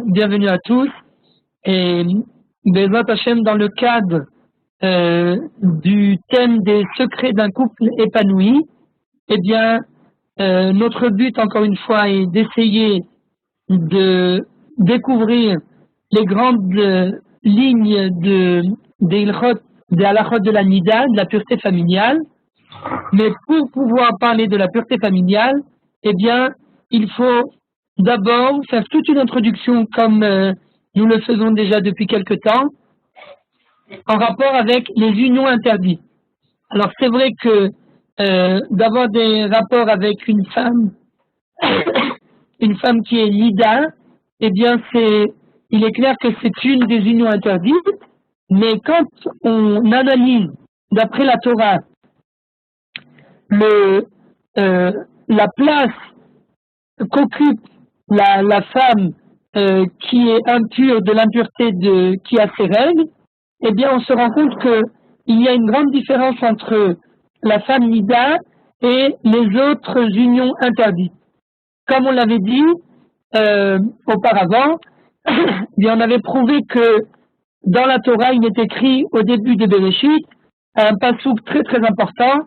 Bienvenue à tous. Et Bezrat Hashem, dans le cadre du thème des secrets d'un couple épanoui, eh bien, notre but, encore une fois, est d'essayer de découvrir les grandes lignes des ilchot, des halachot de la nida, de la pureté familiale. Mais pour pouvoir parler de la pureté familiale, eh bien, il faut d'abord faire toute une introduction comme nous le faisons déjà depuis quelque temps, en rapport avec les unions interdites. Alors c'est vrai que d'avoir des rapports avec une femme qui est nida, eh bien il est clair que c'est une des unions interdites, mais quand on analyse d'après la Torah la place qu'occupe la femme qui est impure de l'impureté qui a ses règles, eh bien on se rend compte qu'il y a une grande différence entre la femme nida et les autres unions interdites. Comme on l'avait dit auparavant, bien on avait prouvé que dans la Torah il est écrit au début de Bereshit un passouk très très important,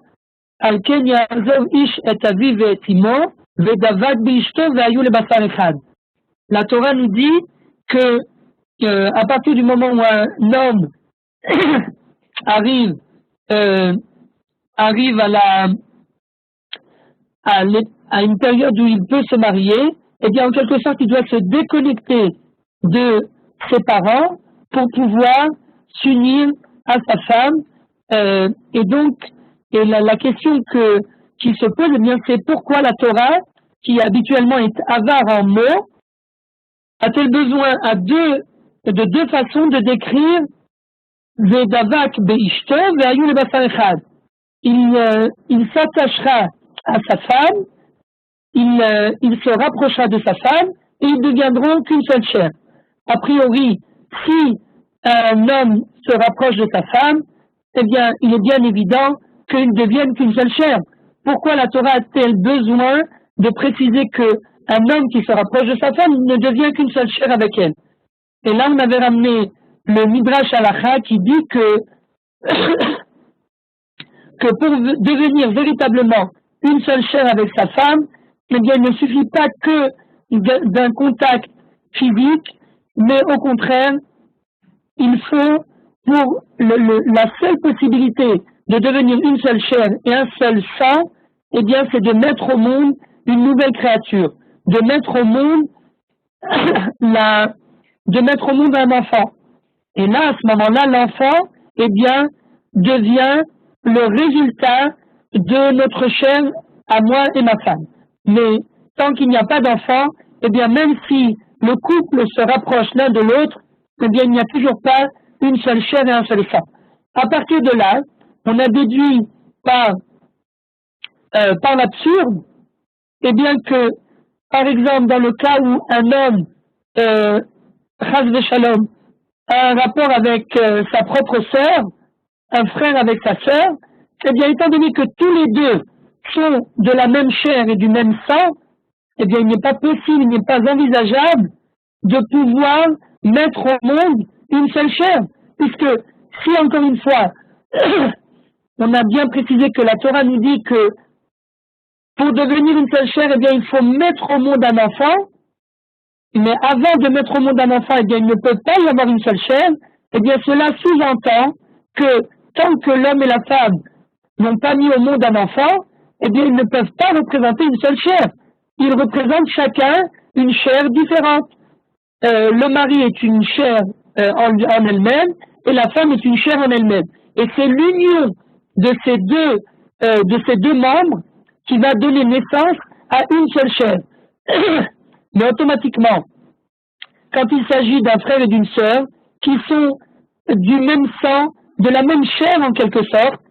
Al ken ya'azov ish et aviv et imo vedavad b'ishto ve'ayu lebasar echad. La Torah nous dit que à partir du moment où un homme arrive à une période où il peut se marier, eh bien en quelque sorte il doit se déconnecter de ses parents pour pouvoir s'unir à sa femme. Et donc la question qui se pose, eh bien c'est pourquoi la Torah, qui habituellement est avare en mots, a-t-elle besoin de deux façons de décrire Vedavak beishto ve'ayu lebasar echad. Il s'attachera à sa femme, il se rapprochera de sa femme et ils deviendront qu'une seule chair. A priori, si un homme se rapproche de sa femme, eh bien, il est bien évident qu'ils ne deviennent qu'une seule chair. Pourquoi la Torah a-t-elle besoin de préciser qu'un homme qui se rapproche de sa femme ne devient qu'une seule chair avec elle? Et là, on avait ramené le Midrash Halacha qui dit que pour devenir véritablement une seule chair avec sa femme, eh bien, il ne suffit pas que d'un contact physique, mais au contraire, il faut, pour la seule possibilité de devenir une seule chair et un seul sang, eh bien, c'est de mettre au monde une nouvelle créature, de mettre au monde un enfant. Et là, à ce moment-là, l'enfant, eh bien, devient le résultat de notre chair à moi et ma femme. Mais tant qu'il n'y a pas d'enfant, eh bien, même si le couple se rapproche l'un de l'autre, eh bien, il n'y a toujours pas une seule chair et un seul sang. À partir de là, on a déduit par l'absurde, eh bien que, par exemple, dans le cas où un homme, chas v'shalom, a un rapport avec sa propre sœur, un frère avec sa sœur, eh bien, étant donné que tous les deux sont de la même chair et du même sang, eh bien, il n'est pas possible, il n'est pas envisageable de pouvoir mettre au monde une seule chair, puisque si, encore une fois, on a bien précisé que la Torah nous dit que pour devenir une seule chair, eh bien, il faut mettre au monde un enfant, mais avant de mettre au monde un enfant, eh bien, il ne peut pas y avoir une seule chair, eh bien, cela sous-entend que tant que l'homme et la femme n'ont pas mis au monde un enfant, eh bien, ils ne peuvent pas représenter une seule chair. Ils représentent chacun une chair différente. Le mari est une chair en elle-même et la femme est une chair en elle-même. Et c'est l'union de ces deux membres qui va donner naissance à une seule chair. Mais automatiquement, quand il s'agit d'un frère et d'une sœur qui sont du même sang, de la même chair en quelque sorte,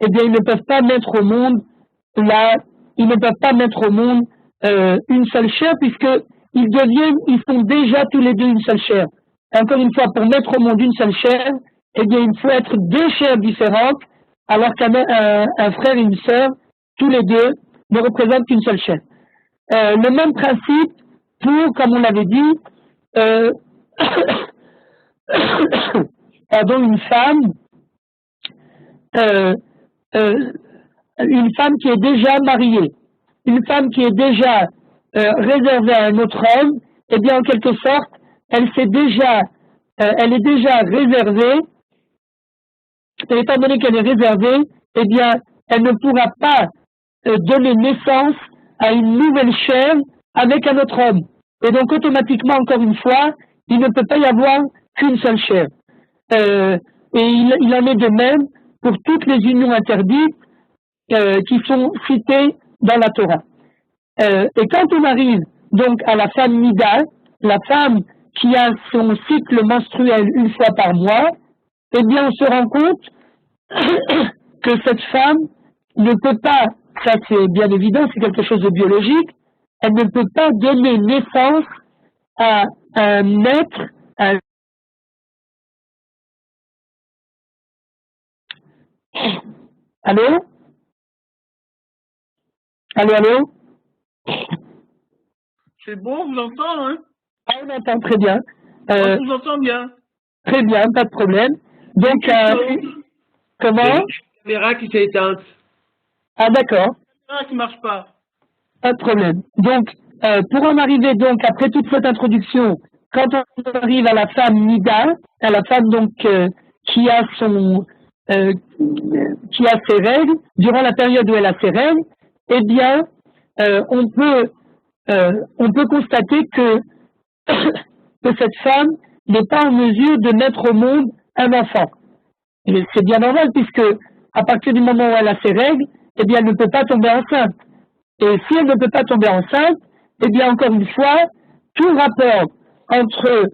eh bien, ils ne peuvent pas mettre au monde une seule chair, ils sont déjà tous les deux une seule chair. Encore une fois, pour mettre au monde une seule chair, eh bien, il faut être deux chairs différentes, alors qu'un frère et une sœur, tous les deux, ne représentent qu'une seule chair. Le même principe pour, comme on l'avait dit, euh, pardon, euh, une femme qui est déjà mariée, une femme qui est déjà réservée à un autre homme, eh bien, en quelque sorte, elle est déjà réservée, et étant donné qu'elle est réservée, eh bien, elle ne pourra pas donner naissance à une nouvelle chair avec un autre homme. Et donc, automatiquement, encore une fois, il ne peut pas y avoir qu'une seule chair. Et il en est de même pour toutes les unions interdites qui sont citées dans la Torah. Et quand on arrive donc à la femme Nida, la femme qui a son cycle menstruel une fois par mois, eh bien on se rend compte que cette femme ne peut pas, ça c'est bien évident, c'est quelque chose de biologique, elle ne peut pas donner naissance à un être, à... Allô? Allô, allô? C'est bon, on vous entend, hein? Ah, on entend très bien. On vous entend bien. Très bien, pas de problème. Donc, comment? La caméra qui s'est éteinte. Ah, d'accord. Ah, qui marche pas. Pas de problème. Donc, pour en arriver donc, après toute cette introduction, quand on arrive à la femme Nida, à la femme donc qui a ses règles, durant la période où elle a ses règles, eh bien, on peut constater que cette femme n'est pas en mesure de mettre au monde un enfant. Et c'est bien normal puisque à partir du moment où elle a ses règles, eh bien, elle ne peut pas tomber enceinte. Et si elle ne peut pas tomber enceinte, eh bien, encore une fois, tout rapport entre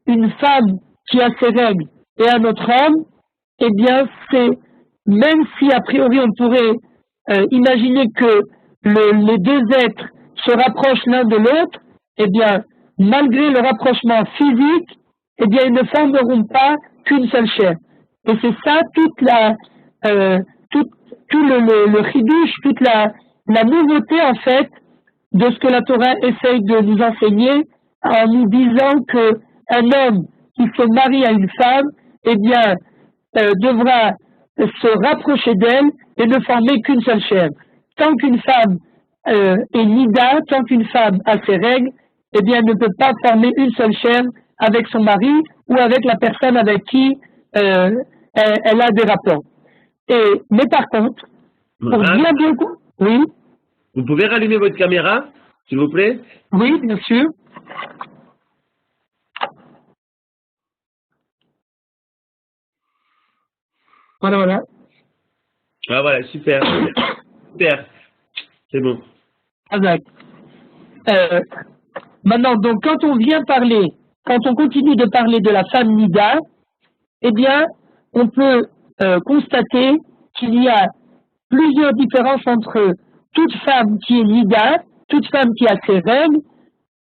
une femme qui a ses règles et un autre homme, eh bien, c'est, même si a priori on pourrait imaginer que les deux êtres se rapprochent l'un de l'autre, eh bien, malgré le rapprochement physique, eh bien, ils ne formeront pas qu'une seule chair. Et c'est ça toute tout le chidouche, toute la nouveauté en fait de ce que la Torah essaye de nous enseigner en nous disant que un homme qui se marie à une femme, eh bien, devra se rapprocher d'elle et ne former qu'une seule chair. Tant qu'une femme est nida, tant qu'une femme a ses règles, eh bien, elle ne peut pas former une seule chair avec son mari ou avec la personne avec qui elle a des rapports. Mais par contre, pour bien oui. Vous pouvez rallumer votre caméra, s'il vous plaît? Oui, bien sûr. Voilà. Ah voilà, super. Super. C'est bon. Exact. Maintenant, donc, quand on continue de parler de la femme Nida, eh bien, on peut constater qu'il y a plusieurs différences entre toute femme qui est Nida, toute femme qui a ses règles,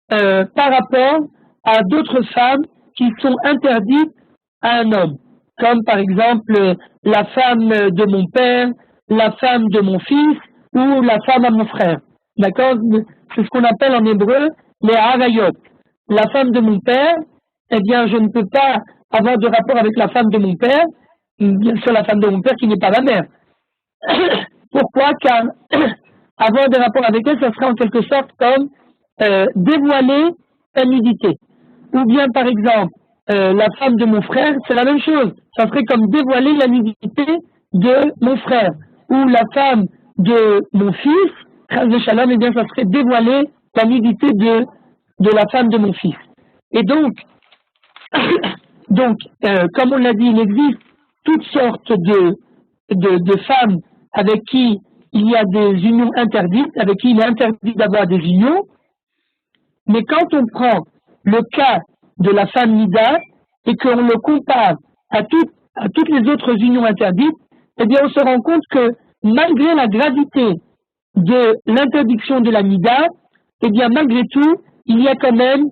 par rapport à d'autres femmes qui sont interdites à un homme, comme par exemple la femme de mon père, la femme de mon fils ou la femme à mon frère. D'accord? C'est ce qu'on appelle en hébreu les harayot. La femme de mon père, eh bien, je ne peux pas avoir de rapport avec la femme de mon père, bien sûr la femme de mon père qui n'est pas ma mère. Pourquoi? Car avoir des rapports avec elle, ça serait en quelque sorte comme dévoiler sa nudité. Ou bien, par exemple, la femme de mon frère, c'est la même chose. Ça serait comme dévoiler la nudité de mon frère. Ou la femme de mon fils, de Shalom, eh bien, ça serait dévoiler la nudité de la femme de mon fils. Et donc, comme on l'a dit, il existe toutes sortes de femmes avec qui il y a des unions interdites, avec qui il est interdit d'avoir des unions. Mais quand on prend le cas de la femme Nida et qu'on le compare à toutes les autres unions interdites, eh bien on se rend compte que malgré la gravité de l'interdiction de la Nida, eh bien malgré tout, il y a quand même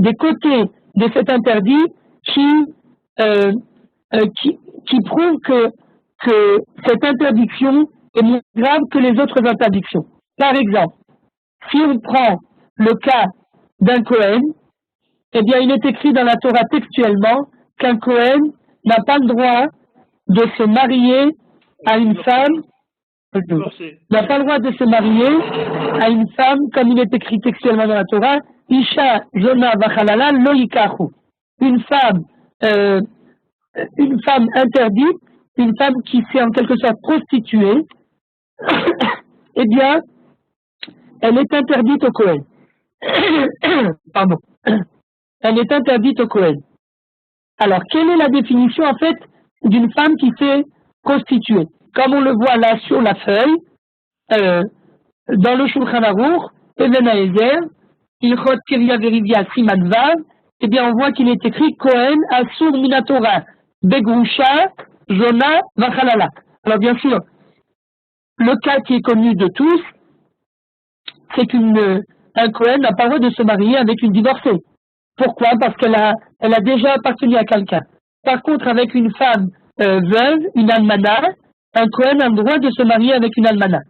des côtés de cet interdit qui prouvent que cette interdiction est moins grave que les autres interdictions. Par exemple, si on prend le cas d'un Kohen, eh bien, il est écrit dans la Torah textuellement qu'un Kohen n'a pas le droit de se marier à une femme, n'a pas le droit de se marier à une femme, comme il est écrit textuellement dans la Torah, Isha Zona Vachalala Lo Yikachu. Une femme interdite, une femme qui s'est en quelque sorte prostituée, eh bien, elle est interdite au Kohen. Pardon. Elle est interdite au Kohen. Alors, quelle est la définition, en fait, d'une femme qui s'est prostituée? Comme on le voit là sur la feuille, dans le Shulchan Aruch, Even Haezer, Ilchot Kirya Verivia Siman Vav, eh bien, on voit qu'il est écrit Kohen Asur Minatora, Begrusha, Zona, Vachalala. Alors, bien sûr, le cas qui est connu de tous, c'est qu'un Kohen n'a pas le droit de se marier avec une divorcée. Pourquoi? Parce qu'elle a déjà appartenu à quelqu'un. Par contre, avec une femme veuve, une almana, un Kohen a le droit de se marier avec une almana,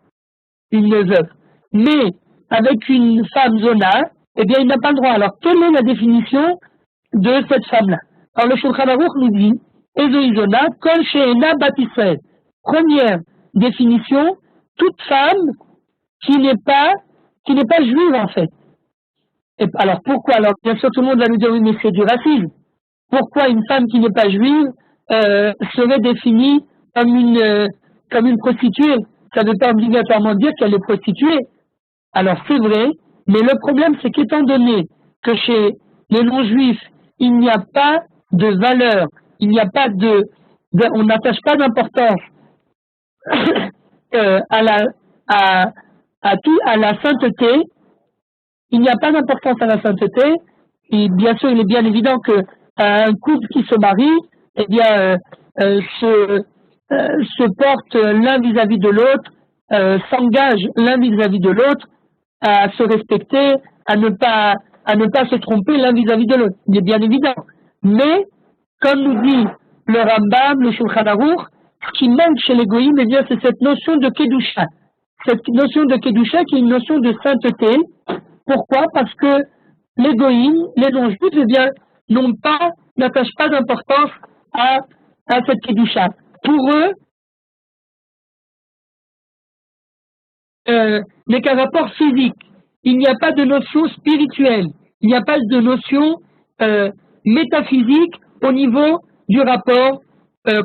une veuve. Mais avec une femme zona, eh bien, il n'a pas le droit. Alors, quelle est la définition de cette femme-là? Alors, le Shulchan Aruch nous dit, Ezoi zona, kol she'ena bat Israël. Première définition, toute femme qui n'est pas juive, en fait. Et alors pourquoi? Alors bien sûr tout le monde va nous dire oui mais c'est du racisme. Pourquoi une femme qui n'est pas juive serait définie comme une prostituée? Ça ne veut pas obligatoirement dire qu'elle est prostituée. Alors c'est vrai, mais le problème c'est qu'étant donné que chez les non-juifs il n'y a pas de valeur, il n'y a pas on n'attache pas d'importance à la sainteté. Il n'y a pas d'importance à la sainteté, et bien sûr, il est bien évident qu'un couple qui se marie, eh bien, se porte l'un vis-à-vis de l'autre, s'engage l'un vis-à-vis de l'autre, à se respecter, à ne pas se tromper l'un vis-à-vis de l'autre. Il est bien évident. Mais, comme nous dit le Rambam, le Shulchan Aruch, ce qui manque chez les goïms, eh bien, c'est cette notion de Kedusha. Cette notion de Kedusha qui est une notion de sainteté. Pourquoi? Parce que les goïms, les non-juifs, eh bien, n'attachent pas d'importance à cette Kedusha. Pour eux, n'est qu'un rapport physique. Il n'y a pas de notion spirituelle. Il n'y a pas de notion métaphysique au niveau du rapport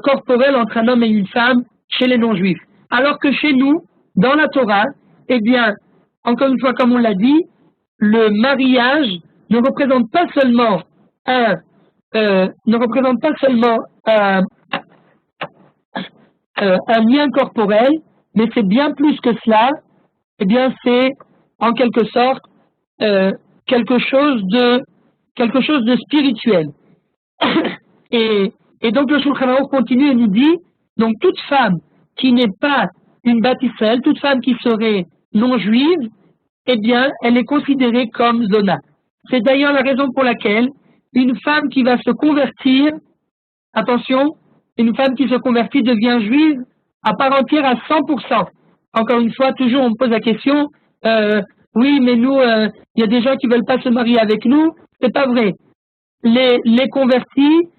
corporel entre un homme et une femme chez les non-juifs. Alors que chez nous, dans la Torah, eh bien, encore une fois, comme on l'a dit, le mariage ne représente pas seulement un lien corporel, mais c'est bien plus que cela. Eh bien, c'est en quelque sorte quelque chose de spirituel. et donc le Shulchan Aruch continue et nous dit, donc toute femme qui n'est pas une Bat Israël, toute femme qui serait non juive, eh bien, elle est considérée comme zona. C'est d'ailleurs la raison pour laquelle une femme qui va se convertir, attention, une femme qui se convertit devient juive à part entière à 100%. Encore une fois, toujours on me pose la question, oui, mais nous, il y a des gens qui veulent pas se marier avec nous, c'est pas vrai. Les convertis,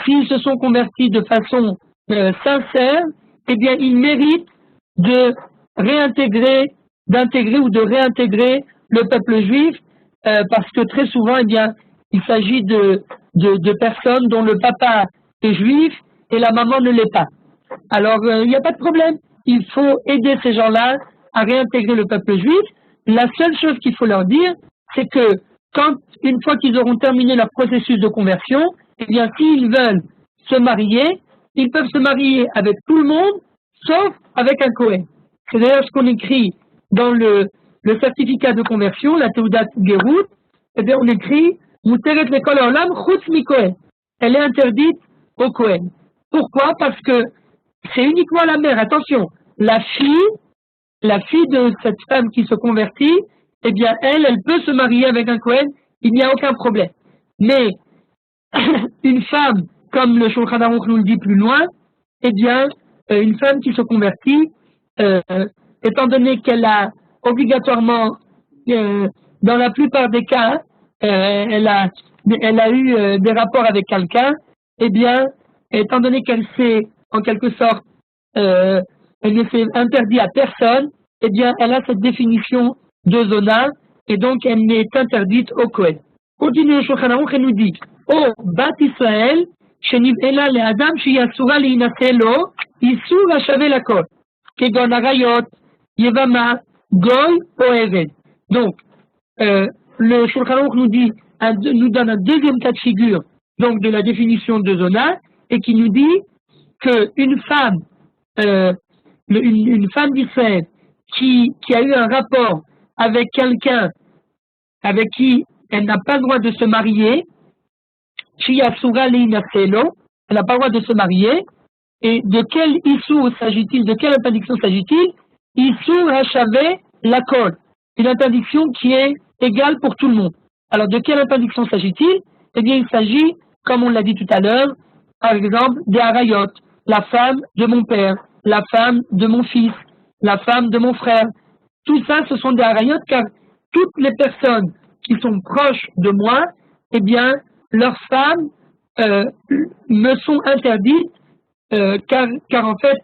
s'ils se sont convertis de façon sincère, eh bien, ils méritent d'intégrer ou de réintégrer le peuple juif, parce que très souvent, eh bien, il s'agit de personnes dont le papa est juif et la maman ne l'est pas. Alors, il n'y a pas de problème. Il faut aider ces gens-là à réintégrer le peuple juif. La seule chose qu'il faut leur dire, c'est que une fois qu'ils auront terminé leur processus de conversion, eh bien, s'ils veulent se marier, ils peuvent se marier avec tout le monde, sauf avec un Kohen. C'est d'ailleurs ce qu'on écrit dans le certificat de conversion, la Teudat Gerut, eh bien, on écrit Muteret lekol haolam chutz mi-Kohen. Elle est interdite au Kohen. Pourquoi? Parce que c'est uniquement la mère. Attention, la fille de cette femme qui se convertit, eh bien, elle peut se marier avec un Kohen, il n'y a aucun problème. Mais une femme, comme le Shulchan Aruch nous le dit plus loin, eh bien, une femme qui se convertit, étant donné qu'elle a obligatoirement, dans la plupart des cas, elle a eu des rapports avec quelqu'un, eh bien, étant donné qu'elle s'est, en quelque sorte, elle ne s'est interdit à personne, eh bien, elle a cette définition de zona, et donc elle n'est interdite au Kohen. Continue le Shulchan Aruch et nous dit, oh, Bat Israël, שנבעלה לאדם שהיא אסורה להינשא לו, איסור השווה לכל, כגון עריות, יבמה, גוי או עבד. Donc, le Shulchan Aruch nous donne un deuxième cas de figure donc de la définition de zona, et qui nous dit qu'une femme, une femme d'Israël qui a eu un rapport avec quelqu'un avec qui elle n'a pas le droit de se marier, elle n'a pas le droit de se marier, et de quel issur s'agit-il, de quelle interdiction s'agit-il? Issur hachavé lakol, une interdiction qui est égale pour tout le monde. Alors de quelle interdiction s'agit-il? Eh bien il s'agit, comme on l'a dit tout à l'heure, par exemple des harayot, la femme de mon père, la femme de mon fils, la femme de mon frère. Tout ça, ce sont des harayot, car toutes les personnes qui sont proches de moi, eh bien, leurs femmes me sont interdites, car en fait,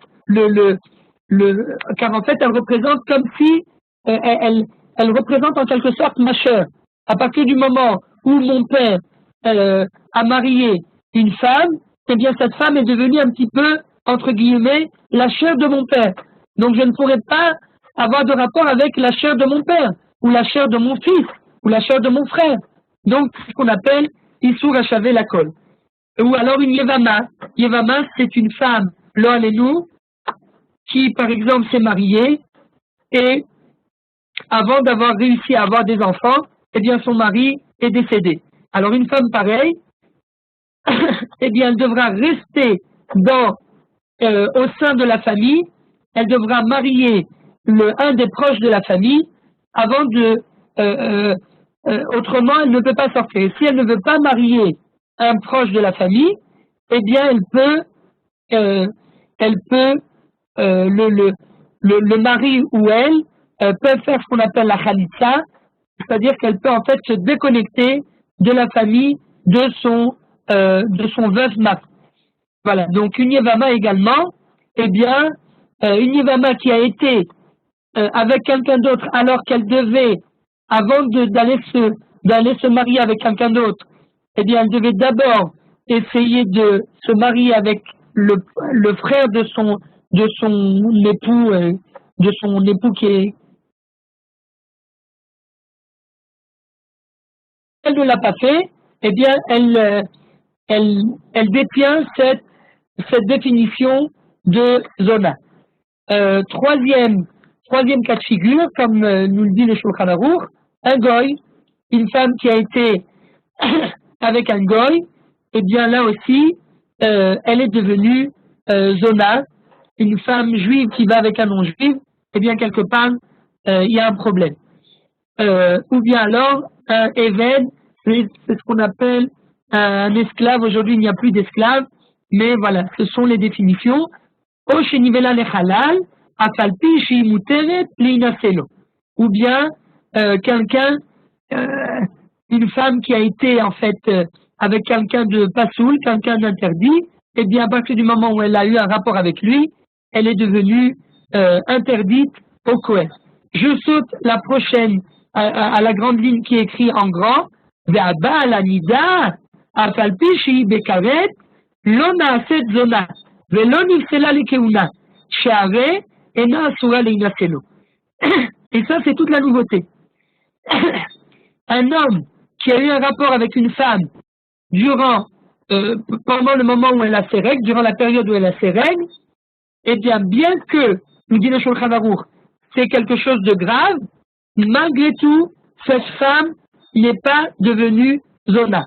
car en fait, elles représentent comme si elles représentent en quelque sorte ma chair. À partir du moment où mon père a marié une femme, eh bien, cette femme est devenue un petit peu, entre guillemets, la chair de mon père. Donc, je ne pourrais pas avoir de rapport avec la chair de mon père, ou la chair de mon fils, ou la chair de mon frère. Donc, c'est ce qu'on appelle Issur Hachavé Lakol. Ou alors une Yevama. Yevama, c'est une femme, lo alenu, qui, par exemple, s'est mariée, et avant d'avoir réussi à avoir des enfants, eh bien, son mari est décédé. Alors, une femme pareille, eh bien, elle devra rester au sein de la famille, elle devra marier un des proches de la famille avant autrement, elle ne peut pas sortir. Si elle ne veut pas marier un proche de la famille, eh bien, le mari ou elle peut faire ce qu'on appelle la khalitsa, c'est-à-dire qu'elle peut en fait se déconnecter de la famille de son veuf mari. Voilà. Donc une yevama également, eh bien, une yevama qui a été avec quelqu'un d'autre alors qu'elle devait, avant d'aller se marier avec quelqu'un d'autre, eh bien, elle devait d'abord essayer de se marier avec le frère de son époux qui est. Elle ne l'a pas fait, eh bien, elle détient cette définition de zona. Troisième cas de figure, comme nous le dit le Shulchan Aruch, un goy, une femme qui a été avec un goy, eh bien là aussi, elle est devenue zona, une femme juive qui va avec un non-juif, eh bien quelque part, il y a un problème. Ou bien alors, un éved, c'est ce qu'on appelle un esclave. Aujourd'hui, il n'y a plus d'esclaves, mais voilà, ce sont les définitions. O shenivela lechalal, afalpi shimuteret linaselo. Ou bien quelqu'un, une femme qui a été en fait avec quelqu'un de pasoul, quelqu'un d'interdit, et bien à partir du moment où elle a eu un rapport avec lui, elle est devenue interdite au Kohen. Je saute la prochaine à la grande ligne qui est écrite en grand. Ve'aba la nida afalpi shi bekaret lo naaset zona ve'lo nifsela lekeuna she'are ena asura leinaselo. Et ça, c'est toute la nouveauté. Un homme qui a eu un rapport avec une femme pendant le moment où elle a ses règles, durant la période où elle a ses règles, eh bien que, nous dit le Shulchan Aruch, c'est quelque chose de grave, malgré tout, cette femme n'est pas devenue zona.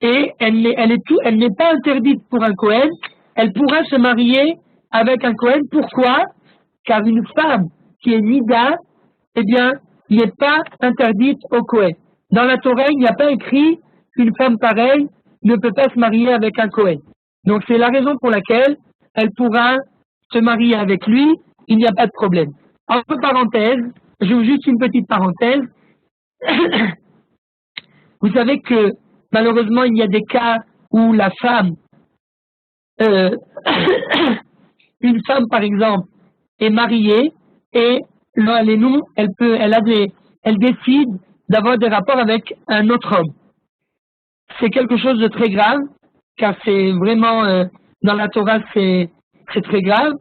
Et elle n'est pas interdite pour un Kohen, elle pourra se marier avec un Kohen. Pourquoi? Car une femme qui est nida, eh bien, n'est pas interdite au Kohen. Dans la Torah, il n'y a pas écrit qu'une femme pareille ne peut pas se marier avec un Kohen. Donc c'est la raison pour laquelle elle pourra se marier avec lui, il n'y a pas de problème. Entre parenthèses, j'ouvre juste une petite parenthèse. Vous savez que malheureusement, il y a des cas où la femme, une femme par exemple, est mariée et elle décide d'avoir des rapports avec un autre homme. C'est quelque chose de très grave, car c'est vraiment, dans la Torah, c'est très grave.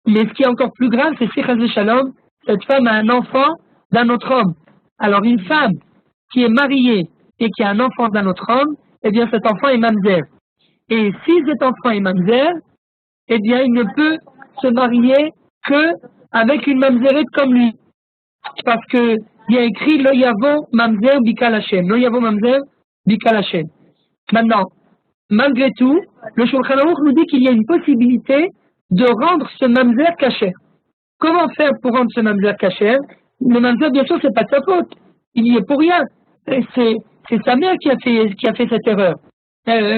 Mais ce qui est encore plus grave, c'est si, chas v'shalom, cette femme a un enfant d'un autre homme. Alors une femme qui est mariée et qui a un enfant d'un autre homme, eh bien cet enfant est mamzer. Et si cet enfant est mamzer, eh bien il ne peut se marier que avec une mamzerette comme lui. Parce que il y a écrit Lo yavo mamzer bikal Hashem. Lo yavo mamzer bikal Hashem. Maintenant, malgré tout, le Shulchan Aruch nous dit qu'il y a une possibilité de rendre ce mamzer kasher. Comment faire pour rendre ce mamzer kasher? Le mamzer, bien sûr, c'est pas de sa faute. Il y est pour rien. C'est sa mère qui a fait cette erreur.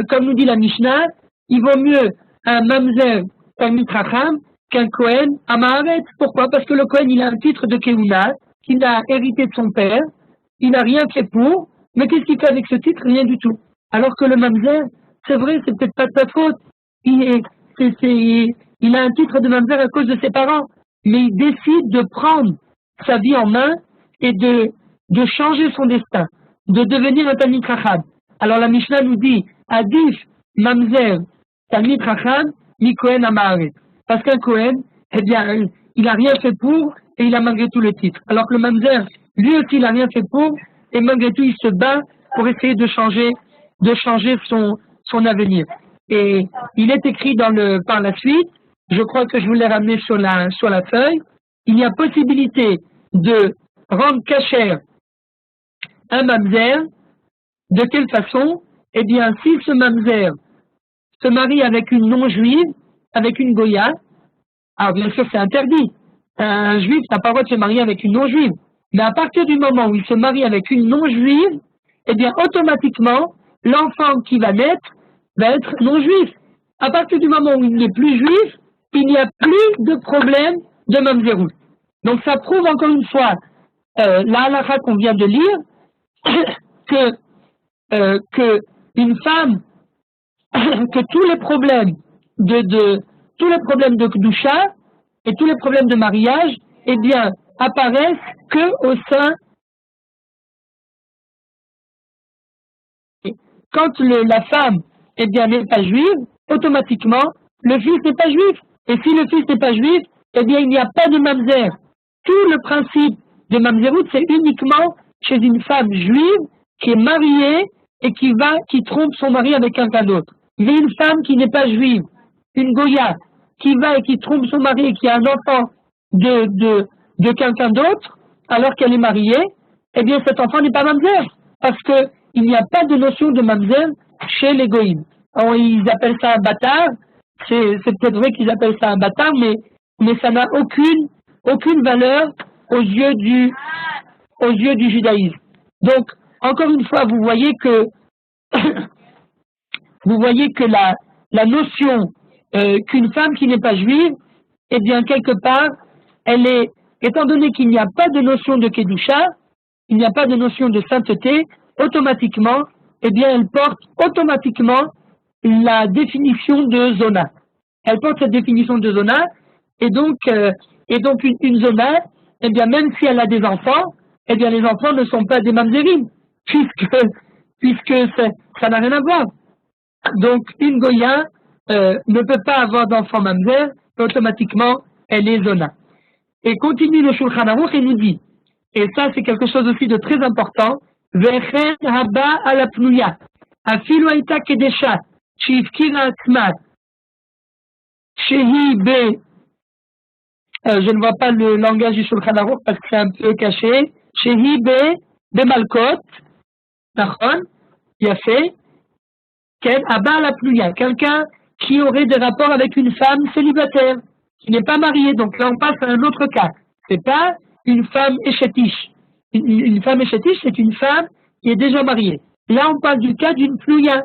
Comme nous dit la Mishnah, il vaut mieux un mamzer talmid chacham qu'un Kohen à Maaretz. Pourquoi? Parce que le Kohen, il a un titre de Keuna qu'il a hérité de son père. Il n'a rien fait pour, mais qu'est-ce qu'il fait avec ce titre? Rien du tout. Alors que le mamzer, c'est vrai, c'est peut-être pas de sa faute. Il a un titre de mamzer à cause de ses parents, mais il décide de prendre sa vie en main et de changer son destin, de devenir un talmid chacham. Alors la Mishnah nous dit, Adif mamzer talmid chacham mi Kohen amaret. Parce qu'un Kohen, eh bien, il n'a rien fait pour et il a malgré tout le titre. Alors que le mamzer, lui aussi, il n'a rien fait pour et malgré tout, il se bat pour essayer de changer son avenir. Et il est écrit par la suite, je crois que je vous l'ai ramené sur la feuille, il y a possibilité de rendre kasher un mamzer. De quelle façon? Eh bien, si ce mamzer se marie avec une non-juive, avec une goya, alors bien sûr c'est interdit. Un juif n'a pas le droit de se marier avec une non-juive. Mais à partir du moment où il se marie avec une non-juive, eh bien automatiquement, l'enfant qui va naître va être non-juif. À partir du moment où il n'est plus juif, il n'y a plus de problème de mamzerout. Donc ça prouve encore une fois la halakha qu'on vient de lire, que une femme, que tous les problèmes de kedusha et tous les problèmes de mariage, eh bien, apparaissent que au sein. Quand la femme, eh bien, n'est pas juive, automatiquement, le fils n'est pas juif. Et si le fils n'est pas juif, eh bien, il n'y a pas de mamzer. Tout le principe de mamzerout, c'est uniquement chez une femme juive qui est mariée et qui trompe son mari avec quelqu'un d'autre. Mais une femme qui n'est pas juive, une goya, qui va et qui trompe son mari et qui a un enfant de quelqu'un d'autre, alors qu'elle est mariée, eh bien, cet enfant n'est pas mamzer. Parce que il n'y a pas de notion de mamzer chez les goïms. Alors, ils appellent ça un bâtard. C'est peut-être vrai qu'ils appellent ça un bâtard, mais ça n'a aucune valeur aux yeux du judaïsme. Donc, encore une fois, vous voyez que la notion qu'une femme qui n'est pas juive, eh bien, quelque part, étant donné qu'il n'y a pas de notion de kedusha, il n'y a pas de notion de sainteté, automatiquement, eh bien, elle porte automatiquement la définition de zona. Elle porte cette définition de zona, et donc une zona, eh bien, même si elle a des enfants, eh bien, les enfants ne sont pas des mamzerim, puisque ça n'a rien à voir. Donc, une goya ne peut pas avoir d'enfant mamzer, automatiquement, elle est zona. Et continue le Shulchan Aruch et nous dit, et ça c'est quelque chose aussi de très important, Vechen haba ala pnuya, afilu aita kedesha, shivkira atzma, shehi be, je ne vois pas le langage du Shulchan Aruch parce que c'est un peu caché, shehi be malkot, nachon, yafé, ken haba ala pnuya, quelqu'un qui aurait des rapports avec une femme célibataire, qui n'est pas mariée, donc là on passe à un autre cas, c'est pas une femme échetiche. Une femme échetiche, c'est une femme qui est déjà mariée. Là, on parle du cas d'une plouya.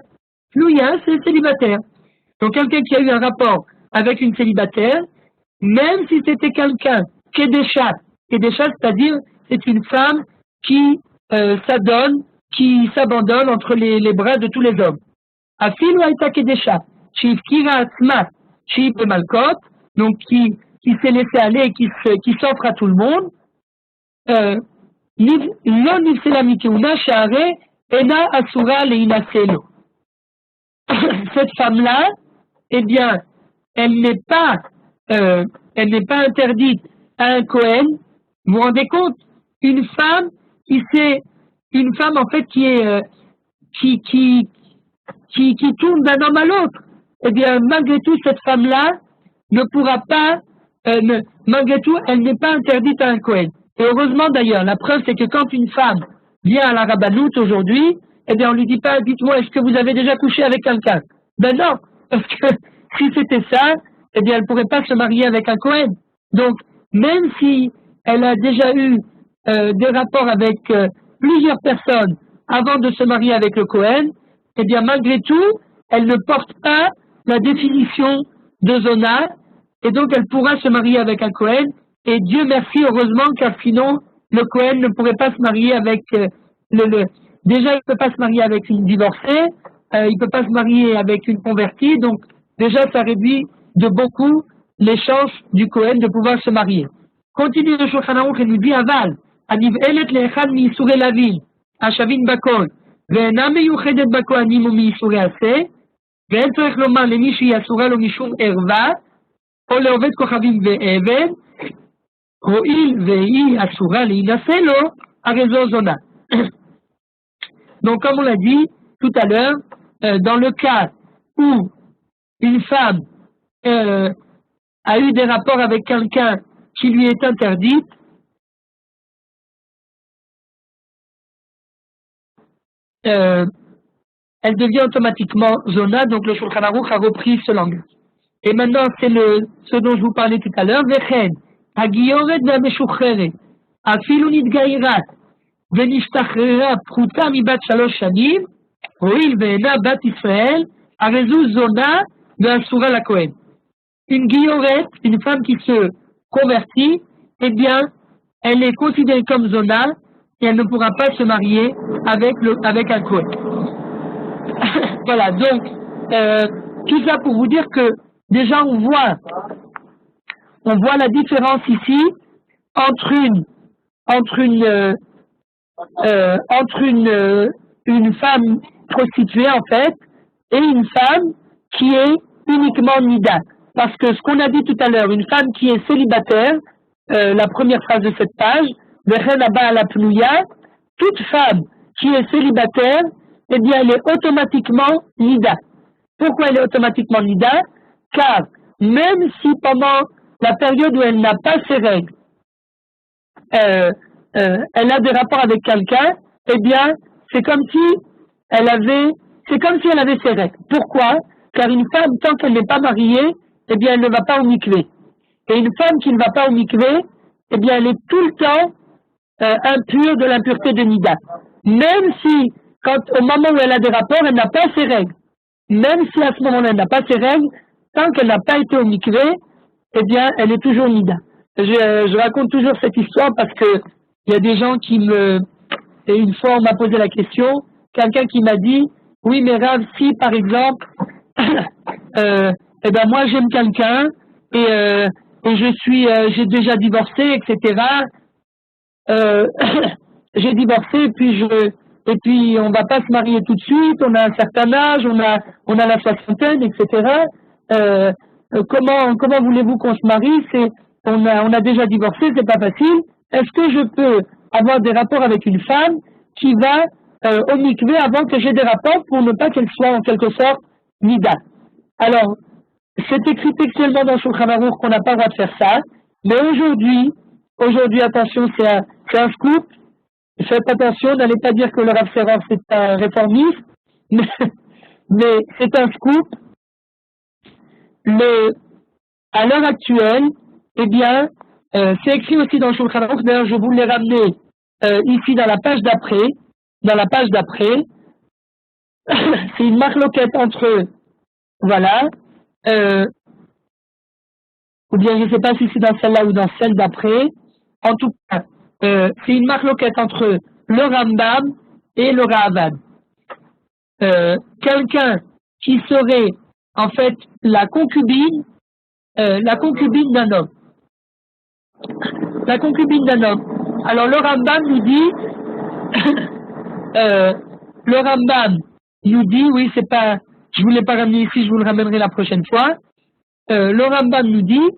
Plouya, c'est célibataire. Donc, quelqu'un qui a eu un rapport avec une célibataire, même si c'était quelqu'un kedesha, c'est-à-dire, c'est une femme qui s'adonne, qui s'abandonne entre les bras de tous les hommes. Afilu Aïta Kedesha, Shivkira Asma, Shiv et Malkot, donc qui s'est laissé aller, qui s'offre à tout le monde, Lo Nifsela Mitiuna Share, Ena Asura Leinaselo. Cette femme-là, eh bien, elle n'est pas interdite à un Kohen. Vous vous rendez compte? Une femme en fait qui tourne d'un homme à l'autre. Eh bien, malgré tout, cette femme-là ne pourra pas, malgré tout, elle n'est pas interdite à un Kohen. Et heureusement d'ailleurs, la preuve c'est que quand une femme vient à la rabbanoute aujourd'hui, eh bien, on lui dit pas, dites-moi, est-ce que vous avez déjà couché avec quelqu'un? Ben non, parce que si c'était ça, eh bien, elle pourrait pas se marier avec un Kohen. Donc, même si elle a déjà eu des rapports avec plusieurs personnes avant de se marier avec le Kohen, eh bien, malgré tout, elle ne porte pas la définition de Zona, et donc elle pourra se marier avec un Kohen, et Dieu merci, heureusement, car sinon, le Kohen ne pourrait pas se marier avec déjà, il ne peut pas se marier avec une divorcée, il ne peut pas se marier avec une convertie, donc déjà, ça réduit de beaucoup les chances du Kohen de pouvoir se marier. Continue le Shulchan Aruch et nous dit Aval, Aniv'elet le'echad mi'isure lavin, השווין בכל, ואינה מיוחדת בכהנים ומייסורי עשה, ואין צריך לומר למי שהיא אסורה לו משום ערווה, או לעובד כוכבים ועבד, הואיל והיא אסורה להינשא לו, הרי זו זונה. Donc, comme on l'a dit tout à l'heure, dans le cas où une femme a eu des rapports avec quelqu'un qui lui est interdite, elle devient automatiquement zona, donc le Shulchan Aruch a repris ce langage. Et maintenant, c'est ce dont je vous parlais tout à l'heure, Vechen, Hagioret ve'ameshucheret, afilu nitgairat, ve'nishtachrera pruta mibat 3 shanim, hoil ve'ena bat Israël, arezu zona ve'asura la Kohen. Une guilloret, une femme qui se convertit, eh bien, elle est considérée comme zona, et elle ne pourra pas se marier avec un Kohen. Voilà, donc, tout ça pour vous dire que déjà on voit la différence ici entre une femme prostituée en fait et une femme qui est uniquement nida. Parce que ce qu'on a dit tout à l'heure, une femme qui est célibataire, la première phrase de cette page, toute femme qui est célibataire, eh bien, elle est automatiquement nida. Pourquoi elle est automatiquement nida? Car même si pendant la période où elle n'a pas ses règles, elle a des rapports avec quelqu'un, eh bien, c'est comme si elle avait ses règles. Pourquoi? Car une femme, tant qu'elle n'est pas mariée, eh bien, elle ne va pas au mikvé. Et une femme qui ne va pas au mikvé, eh bien, elle est tout le temps impure de l'impureté de Nida. Même si, au moment où elle a des rapports, elle n'a pas ses règles. Même si à ce moment-là, elle n'a pas ses règles, tant qu'elle n'a pas été au mikvé, eh bien, elle est toujours Nida. Je raconte toujours cette histoire parce que il y a des gens et une fois on m'a posé la question, quelqu'un qui m'a dit, oui, mais Rav, si par exemple, eh ben moi j'aime quelqu'un et j'ai déjà divorcé, etc. J'ai divorcé et puis on va pas se marier tout de suite, on a un certain âge, on a la soixantaine, etc. Comment voulez-vous qu'on se marie? On a déjà divorcé, c'est pas facile. Est-ce que je peux avoir des rapports avec une femme qui va au mikvé avant que j'ai des rapports pour ne pas qu'elle soit en quelque sorte nida? Alors, c'est écrit textuellement dans Shulchan Aruch qu'on n'a pas le droit de faire ça, mais aujourd'hui, attention, c'est un scoop. Faites attention, n'allez pas dire que le Rav Serov c'est un réformiste, mais c'est un scoop. À l'heure actuelle, eh bien, c'est écrit aussi dans Shulchan Aruch, d'ailleurs je vous l'ai ramené ici dans la page d'après, c'est une marloquette entre, voilà, ou bien je ne sais pas si c'est dans celle-là ou dans celle d'après, en tout cas, c'est une marloquette entre le Rambam et le Ra'avad. Quelqu'un qui serait en fait la concubine d'un homme. La concubine d'un homme. Alors le Rambam nous dit, oui, c'est pas, je voulais pas ramener ici, je vous le ramènerai la prochaine fois. Le Rambam nous dit,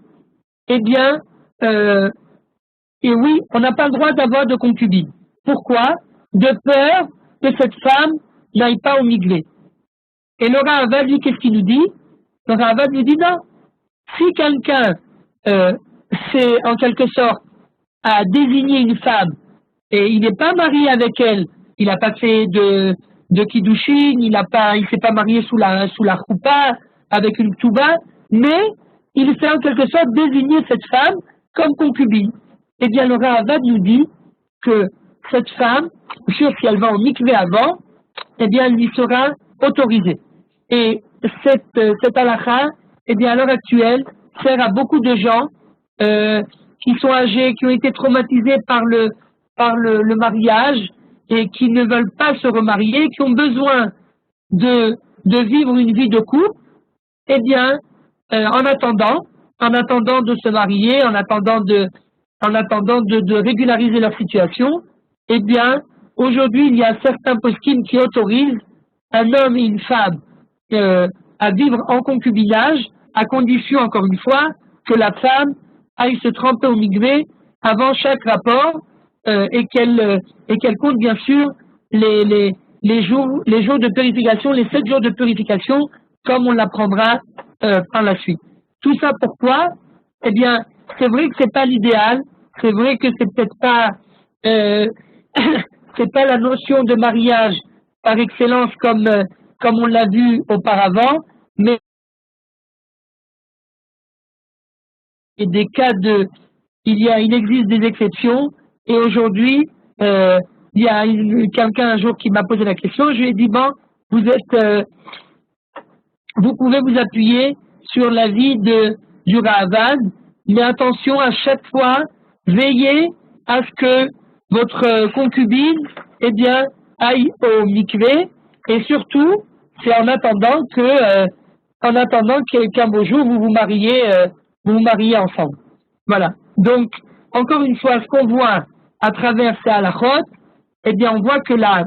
eh bien, et oui, on n'a pas le droit d'avoir de concubine. Pourquoi? De peur que cette femme n'aille pas au migré. Et le Ra'avad, lui, qu'est-ce qu'il nous dit? Le Ra'avad nous dit non. Si quelqu'un, c'est en quelque sorte, a désigné une femme, et il n'est pas marié avec elle, il n'a pas fait de kiddushin, il s'est pas marié sous la choupa, avec une touba, mais il fait en quelque sorte désigner cette femme comme concubine. Eh bien, le Ra'avad nous dit que cette femme, sûr, si elle va au mikvé avant, eh bien, elle lui sera autorisée. Et cette halakha, eh bien, à l'heure actuelle, sert à beaucoup de gens qui sont âgés, qui ont été traumatisés par le mariage et qui ne veulent pas se remarier, qui ont besoin de vivre une vie de couple. Eh bien, en attendant de se marier, en attendant de régulariser leur situation, eh bien, aujourd'hui, il y a certains poskim qui autorisent un homme et une femme à vivre en concubinage, à condition, encore une fois, que la femme aille se tremper au mikvé avant chaque rapport et qu'elle compte bien sûr les jours de purification, les 7 jours de purification, comme on l'apprendra par la suite. Tout ça pourquoi? Eh bien, c'est vrai que c'est pas l'idéal, c'est vrai que c'est peut-être pas c'est pas la notion de mariage par excellence comme on l'a vu auparavant, mais il existe des exceptions, et aujourd'hui, il y a quelqu'un un jour qui m'a posé la question, je lui ai dit, bon, vous pouvez vous appuyer sur l'avis du Ra'avad, mais attention, à chaque fois, veillez à ce que votre concubine, eh bien, aille au mikvé, et surtout, c'est en attendant qu'un beau jour vous vous mariez ensemble. Voilà. Donc, encore une fois, ce qu'on voit à travers ces halachot, eh bien, on voit que la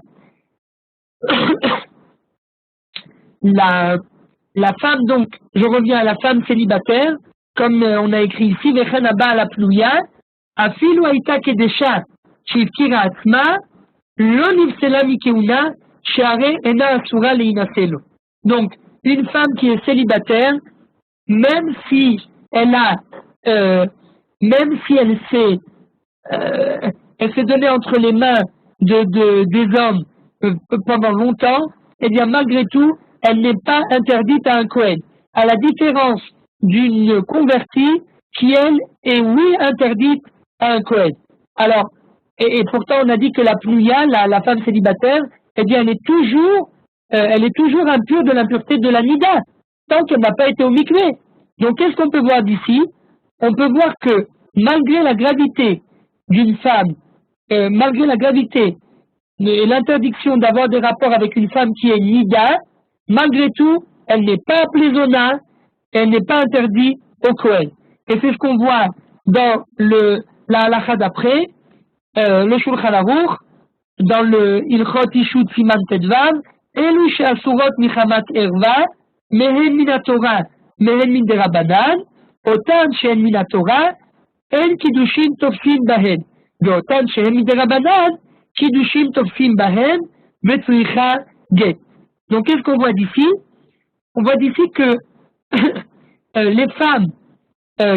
femme, donc, je reviens à la femme célibataire, comme on a écrit ici, Vechen haba ala plouya, afilu haïta kedesha, shivkira atzma, lo nifsela mikeuna, sheare ena asura leinaselo. Donc, une femme qui est célibataire, même si elle s'est donnée entre les mains des hommes pendant longtemps, eh bien, malgré tout, elle n'est pas interdite à un Kohen. À la différence d'une convertie qui, elle, est oui interdite à un Kohen. Alors, et pourtant, on a dit que la plouya, la femme célibataire, eh bien, elle est toujours impure de l'impureté de la nida, tant qu'elle n'a pas été au mikvé. Donc, qu'est-ce qu'on peut voir d'ici? On peut voir que, malgré la gravité d'une femme, malgré la gravité et l'interdiction d'avoir des rapports avec une femme qui est nida, malgré tout, elle n'est pas appelée zona, elle n'est pas interdite au Kohen. Et c'est ce qu'on voit dans la halakha d'après, le Shulchan Aruch, dans le Ilchot Ishut Siman Tedvav, Elu she'asurot michamat erva, mehen min haTorah, mehen min derabanan, otan she'en min haTorah, en kiddushin tofsim bahen, ve'otan she'en min derabanan, kiddushin tofsim bahen, ve'tzricha get. Donc, qu'est-ce qu'on voit d'ici? On voit d'ici que les femmes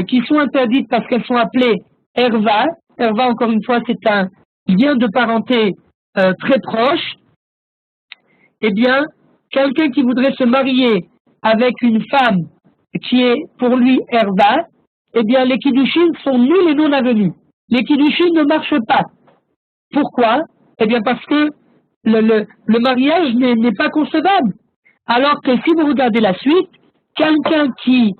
qui sont interdites parce qu'elles sont appelées erva, encore une fois, c'est un lien de parenté très proche, eh bien, quelqu'un qui voudrait se marier avec une femme qui est pour lui erva, eh bien, les kiddushin sont nuls et non avenus. Les kiddushin ne marchent pas. Pourquoi? Eh bien, parce que le mariage n'est pas concevable. Alors que si vous regardez la suite, quelqu'un qui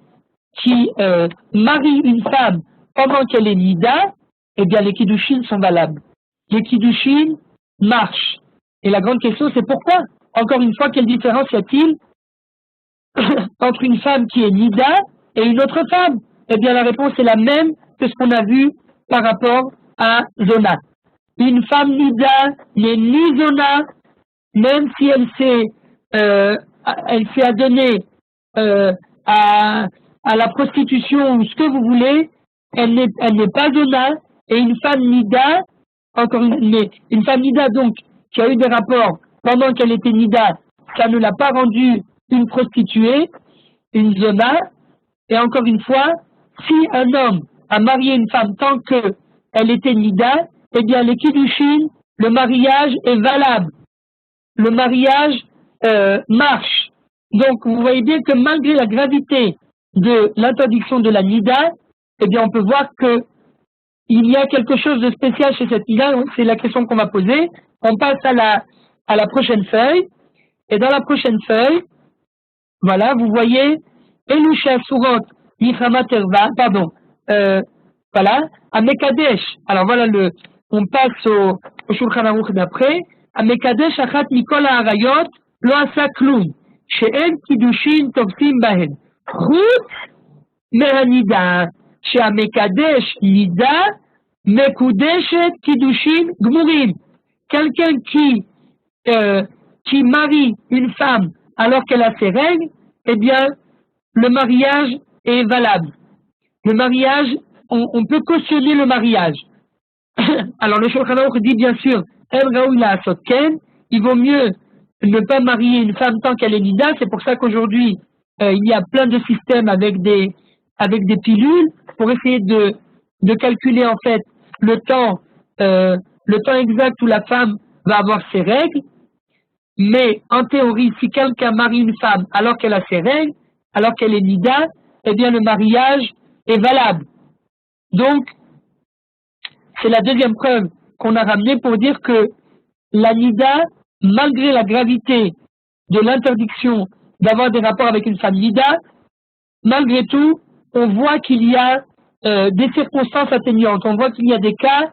marie une femme pendant qu'elle est nida, eh bien, les kiddushin sont valables. Les kiddushin marchent. Et la grande question, c'est pourquoi? Encore une fois, quelle différence y a-t-il entre une femme qui est nida et une autre femme? Eh bien, la réponse est la même que ce qu'on a vu par rapport à Zona. Une femme nida n'est ni Zona, même si elle s'est adonnée à la prostitution ou ce que vous voulez, elle n'est pas Zona. Et une femme nida, une femme nida donc qui a eu des rapports pendant qu'elle était nida, ça ne l'a pas rendue une prostituée, une Zona. Et encore une fois, si un homme a marié une femme tant qu'elle était nida, eh bien les kiddushin, le mariage est valable. Le mariage marche. Donc vous voyez bien que malgré la gravité de l'interdiction de la nida, eh bien on peut voir que il y a quelque chose de spécial chez cette nida. C'est la question qu'on va poser. On passe à la prochaine feuille. Et dans la prochaine feuille, voilà, vous voyez Elusha Surot Nifama Terva, pardon, voilà, à Mekadesh. Alors voilà, on passe au Shulchan Aruch d'après. À Mekadesh Achat Mikol Harayot Lo Asa Klum She'en Kiddushin Tovsim Bahen Chutz Mehanida She'amekadesh Nida Mekudeshet Kiddushin Gmurim. Quelqu'un qui marie une femme alors qu'elle a ses règles, eh bien, le mariage est valable. Le mariage, on peut cautionner le mariage. Alors le Shulchan Aruch dit bien sûr, il vaut mieux ne pas marier une femme tant qu'elle est nida. C'est pour ça qu'aujourd'hui, il y a plein de systèmes avec des pilules pour essayer de calculer en fait le temps exact où la femme va avoir ses règles. Mais en théorie, si quelqu'un marie une femme alors qu'elle a ses règles, alors qu'elle est nida, eh bien le mariage est valable. Donc, c'est la deuxième preuve qu'on a ramenée pour dire que la nida, malgré la gravité de l'interdiction d'avoir des rapports avec une femme nida, malgré tout, on voit qu'il y a des circonstances atténuantes. On voit qu'il y a des cas,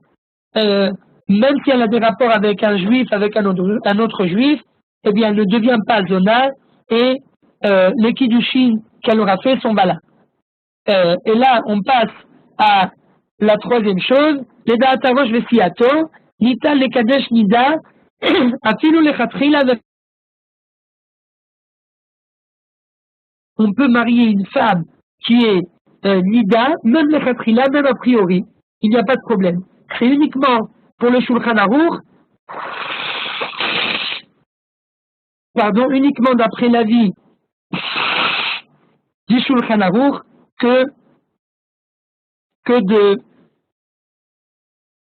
même si elle a des rapports avec un juif, avec un autre juif, eh bien, elle ne devient pas zona et les kiddushin qu'elle aura fait sont valables. Et là, on passe à la troisième chose. Les da'atavosh vesiato, nital le kadesh nida, afilu lechatchila. On peut marier une femme qui est nida, même lechatchila, même a priori. Il n'y a pas de problème. C'est uniquement pour le Shulchan Aruch, uniquement d'après l'avis du Shulchan Aruch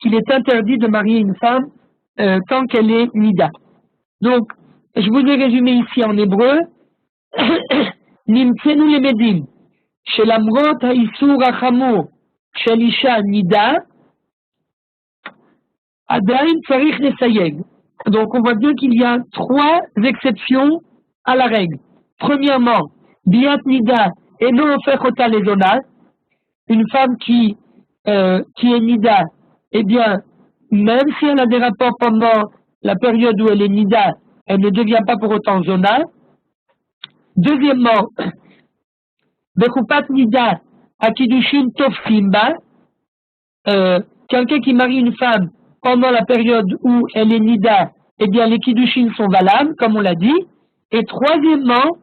qu'il est interdit de marier une femme tant qu'elle est nida. Donc, je vous ai résumé ici en hébreu. Nimtsenu lemedim shel amrot ha'isur hachamur shel isha nida adain tzarich lesayeg. Donc, on voit bien qu'il y a trois exceptions à la règle. Premièrement, biat nida et non ofechota lezona. Une femme qui est nida, eh bien, même si elle a des rapports pendant la période où elle est nida, elle ne devient pas pour autant zona. Deuxièmement, bechoupat nida akidushin tofsimba. Quelqu'un qui marie une femme pendant la période où elle est nida, eh bien, les kiddushin sont valables, comme on l'a dit. Et troisièmement,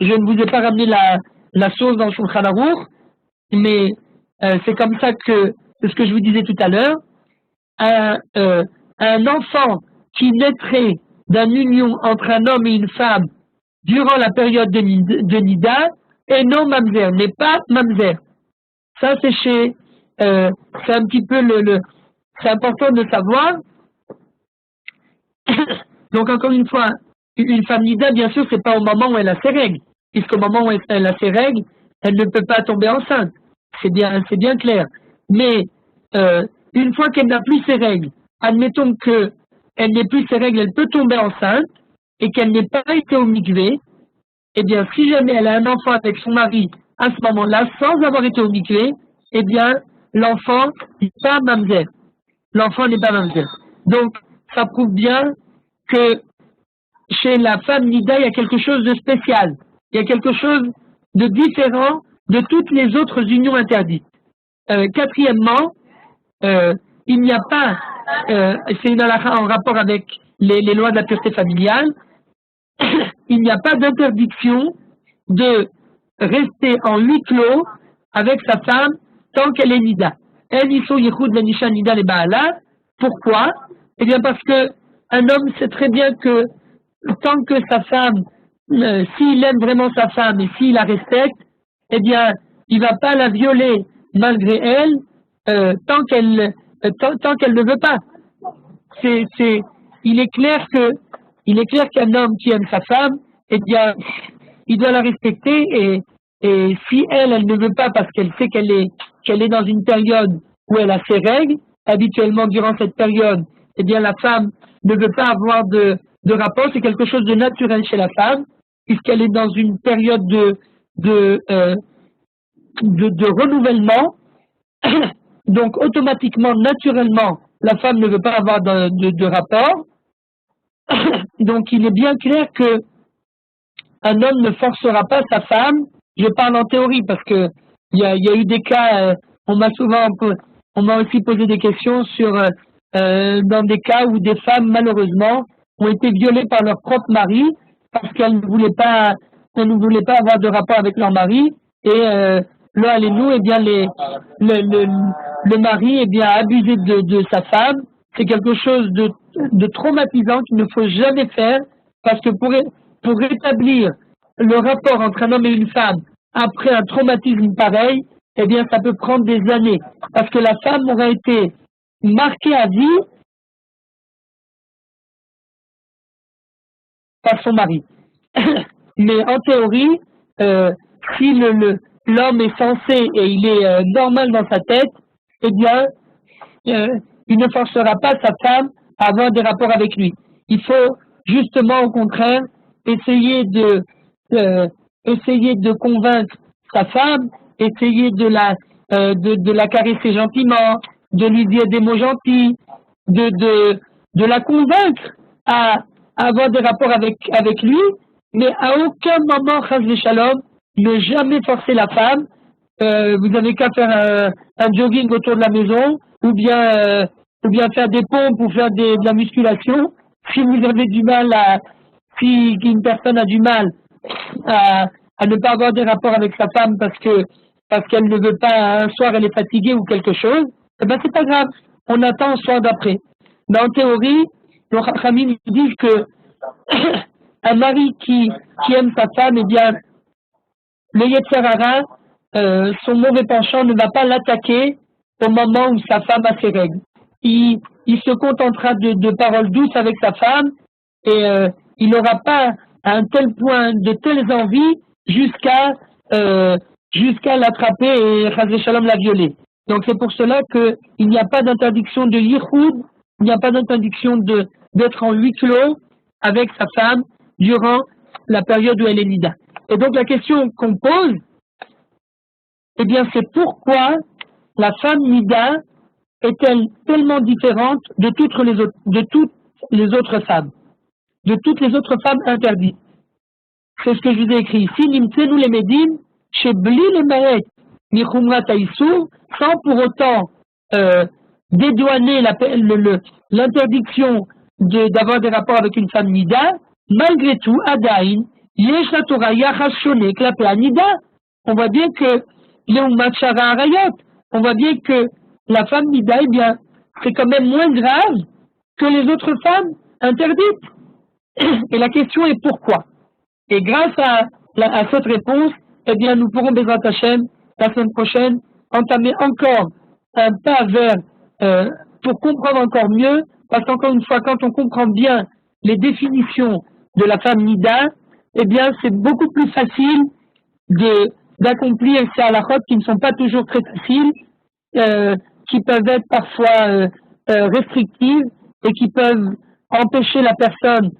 je ne vous ai pas ramené la sauce dans le Shulchan Aruch, mais c'est comme ça que c'est ce que je vous disais tout à l'heure. Un enfant qui naîtrait d'une union entre un homme et une femme durant la période de nida est non mamzer, n'est pas mamzer. Ça c'est c'est un petit peu c'est important de savoir. Donc encore une fois, une femme nida, bien sûr, c'est pas au moment où elle a ses règles, puisqu'au moment où elle a ses règles, elle ne peut pas tomber enceinte. C'est bien clair. Mais une fois qu'elle n'a plus ses règles, admettons qu'elle n'ait plus ses règles, elle peut tomber enceinte et qu'elle n'ait pas été au mikvé, eh bien, si jamais elle a un enfant avec son mari à ce moment-là, sans avoir été au mikvé, eh bien, l'enfant n'est pas mamzer. L'enfant n'est pas mamzer. Donc, ça prouve bien que chez la femme Nida, il y a quelque chose de spécial. Il y a quelque chose de différent de toutes les autres unions interdites. Quatrièmement, il n'y a pas, c'est une halakha en rapport avec les lois de la pureté familiale, il n'y a pas d'interdiction de rester en huis clos avec sa femme tant qu'elle est Nida. Pourquoi? Eh bien parce que un homme sait très bien que tant que sa femme, s'il aime vraiment sa femme et s'il la respecte, eh bien il va pas la violer malgré elle tant qu'elle ne veut pas. Il est clair qu'un homme qui aime sa femme, eh bien il doit la respecter et si elle ne veut pas parce qu'elle sait qu'elle est dans une période où elle a ses règles, habituellement durant cette période, eh bien la femme ne veut pas avoir de rapport, c'est quelque chose de naturel chez la femme, puisqu'elle est dans une période de renouvellement, donc automatiquement, naturellement, la femme ne veut pas avoir de rapport, donc il est bien clair que un homme ne forcera pas sa femme. Je parle en théorie parce que il y a eu des cas, on m'a aussi posé des questions sur dans des cas où des femmes malheureusement ont été violées par leur propre mari parce qu'elles ne voulaient pas avoir de rapport avec leur mari et là allez-nous, eh bien le mari a abusé de sa femme. C'est quelque chose de traumatisant qu'il ne faut jamais faire parce que pour rétablir le rapport entre un homme et une femme après un traumatisme pareil, eh bien ça peut prendre des années parce que la femme aura été marquée à vie par son mari. Mais en théorie, si l'homme est censé et il est normal dans sa tête, eh bien il ne forcera pas sa femme à avoir des rapports avec lui. Il faut justement au contraire essayer de convaincre sa femme, essayer de la caresser gentiment, de lui dire des mots gentils, de la convaincre à avoir des rapports avec lui, mais à aucun moment, chas v'shalom, ne jamais forcer la femme. Vous avez qu'à faire un jogging autour de la maison, ou bien faire des pompes ou faire de la musculation. Si vous avez du mal si une personne a du mal à ne pas avoir des rapports avec sa femme parce qu'elle ne veut pas, un soir elle est fatiguée ou quelque chose, eh ben c'est pas grave, on attend le soir d'après. Mais en théorie, les Chachamim disent que un mari qui aime sa femme, eh bien le Yetzer Hara, son mauvais penchant ne va pas l'attaquer au moment où sa femme a ses règles. Il se contentera de paroles douces avec sa femme et il n'aura pas à un tel point de telles envies jusqu'à l'attraper et chas v'shalom la violer. Donc c'est pour cela qu'il n'y a pas d'interdiction de yichud, il n'y a pas d'interdiction d'être en huis clos avec sa femme durant la période où elle est nida. Et donc la question qu'on pose, eh bien c'est pourquoi la femme nida est-elle tellement différente de toutes les autres femmes, de toutes les autres femmes interdites. C'est ce que je vous ai écrit ici. Nimtsenu les Medim, chez Bli les Maet, Michumrat Aïssour, sans pour autant dédouaner l'interdiction d'avoir des rapports avec une femme nida, malgré tout, Adaïn, Yesh la Torah Yachas Shone Klape Nida. On voit bien que Leumat Shara Arayot, on voit bien que la femme nida, eh bien, c'est quand même moins grave que les autres femmes interdites. Et la question est pourquoi? Et grâce à cette réponse, eh bien, nous pourrons, Bezrat Hashem, la semaine prochaine, entamer encore un pas pour comprendre encore mieux, parce qu'encore une fois, quand on comprend bien les définitions de la femme nida, eh bien, c'est beaucoup plus facile d'accomplir ces halakhot qui ne sont pas toujours très faciles, qui peuvent être parfois restrictives et qui peuvent empêcher la personne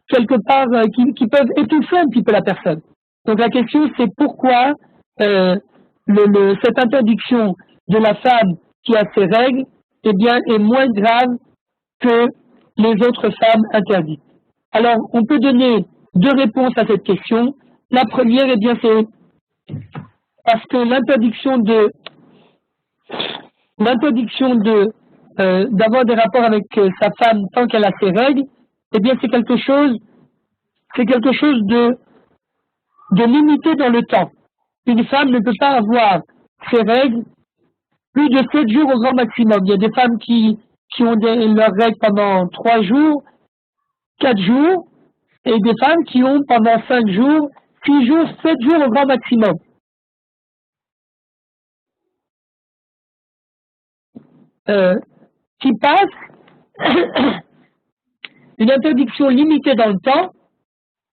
quelque part, qui peuvent étouffer un petit peu la personne. Donc la question c'est pourquoi cette interdiction de la femme qui a ses règles, eh bien, est moins grave que les autres femmes interdites. Alors, on peut donner deux réponses à cette question. La première, eh bien, c'est parce que l'interdiction d'avoir des rapports avec sa femme tant qu'elle a ses règles, eh bien, c'est quelque chose de limité dans le temps. Une femme ne peut pas avoir ses règles plus de 7 jours au grand maximum. Il y a des femmes qui ont leurs règles pendant 3 jours, 4 jours, et des femmes qui ont pendant 5 jours, 6 jours, 7 jours au grand maximum. Qui passe une interdiction limitée dans le temps,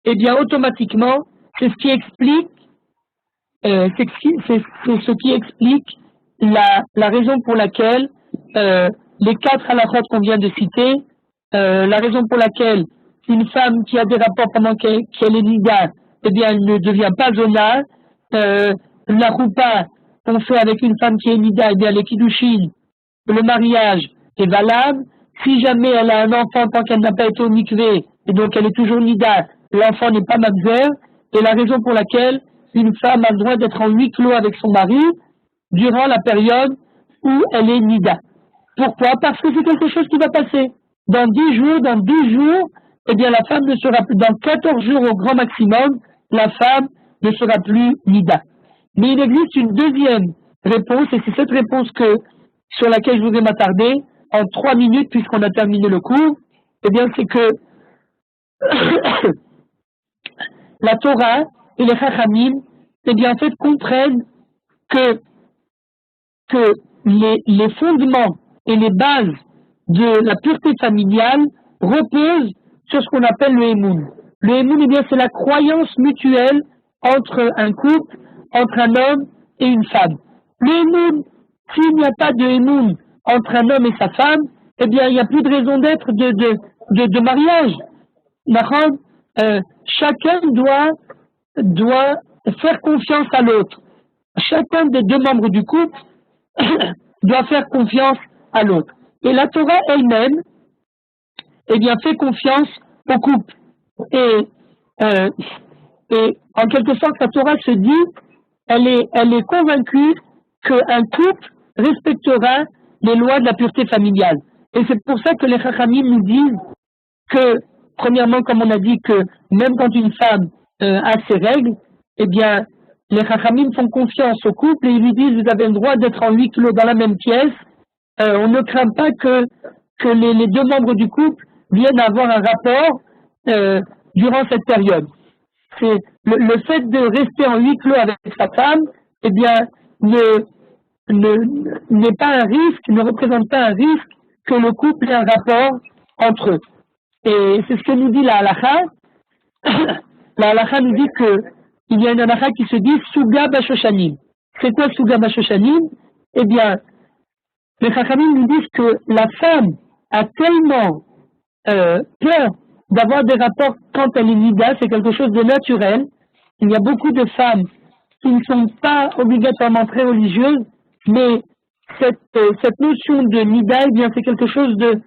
eh bien automatiquement, c'est ce qui explique la raison pour laquelle les 4 halakhot qu'on vient de citer, la raison pour laquelle une femme qui a des rapports pendant qu'elle est nida, eh bien elle ne devient pas zona, la roupa qu'on fait avec une femme qui est nida, eh bien les kiddushin, le mariage est valable. Si jamais elle a un enfant tant qu'elle n'a pas été au mikvé, et donc elle est toujours nida, l'enfant n'est pas mamzer, et la raison pour laquelle une femme a le droit d'être en huis clos avec son mari durant la période où elle est nida. Pourquoi? Parce que c'est quelque chose qui va passer. Dans 10 jours, dans 12 jours, eh bien la femme ne sera plus, dans 14 jours au grand maximum, la femme ne sera plus nida. Mais il existe une deuxième réponse, et c'est cette réponse sur laquelle je voudrais m'attarder en 3 minutes puisqu'on a terminé le cours. Eh bien c'est que la Torah et les Chachamim, eh bien en fait comprennent que les fondements et les bases de la pureté familiale reposent sur ce qu'on appelle le Emoun. Le Emoun, eh bien, c'est la croyance mutuelle entre un couple, entre un homme et une femme. Le Emoun, s'il n'y a pas de Emoun entre un homme et sa femme, eh bien, il n'y a plus de raison d'être de mariage. Chacun doit faire confiance à l'autre. Chacun des deux membres du couple doit faire confiance à l'autre. Et la Torah elle-même, eh bien, fait confiance au couple. Et en quelque sorte, la Torah se dit, elle est convaincue qu'un couple respectera les lois de la pureté familiale. Et c'est pour ça que les Chachamim nous disent que, premièrement, comme on a dit, que même quand une femme a ses règles, eh bien, les Chachamim font confiance au couple et ils lui disent, vous avez le droit d'être en huis clos dans la même pièce. On ne craint pas que les deux membres du couple viennent avoir un rapport durant cette période. C'est le fait de rester en huis clos avec sa femme, eh bien, n'est pas un risque, ne représente pas un risque que le couple ait un rapport entre eux. Et c'est ce que nous dit la halakha. La halakha nous dit qu'il y a une halakha qui se dit Suga Bashoshanim. C'est quoi Suga Bashoshanim? Eh bien, les Chachamim nous disent que la femme a tellement peur d'avoir des rapports quand elle est nida, c'est quelque chose de naturel. Il y a beaucoup de femmes qui ne sont pas obligatoirement très religieuses, mais cette notion de nida, eh bien, c'est quelque chose de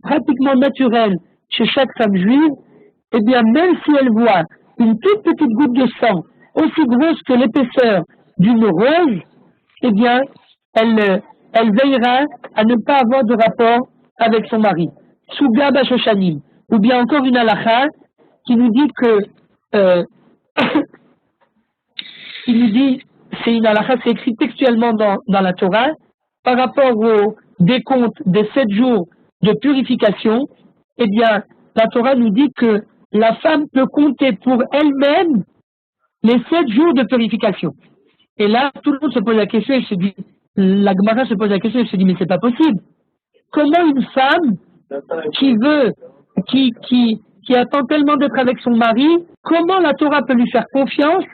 pratiquement naturel chez chaque femme juive. Eh bien, même si elle voit une toute petite goutte de sang, aussi grosse que l'épaisseur d'une rose, eh bien, elle veillera à ne pas avoir de rapport avec son mari. Suga Bashoshanim. Ou bien encore une halakha qui nous dit que il nous dit, c'est une halakha, c'est écrit textuellement dans la Torah, par rapport au décompte des 7 jours de purification, eh bien, la Torah nous dit que la femme peut compter pour elle-même les 7 jours de purification. Et là, tout le monde se pose la question, et se dit, la Gemara se pose la question, et se dit, mais c'est pas possible. Comment une femme qui attend tellement d'être avec son mari, comment la Torah peut lui faire confiance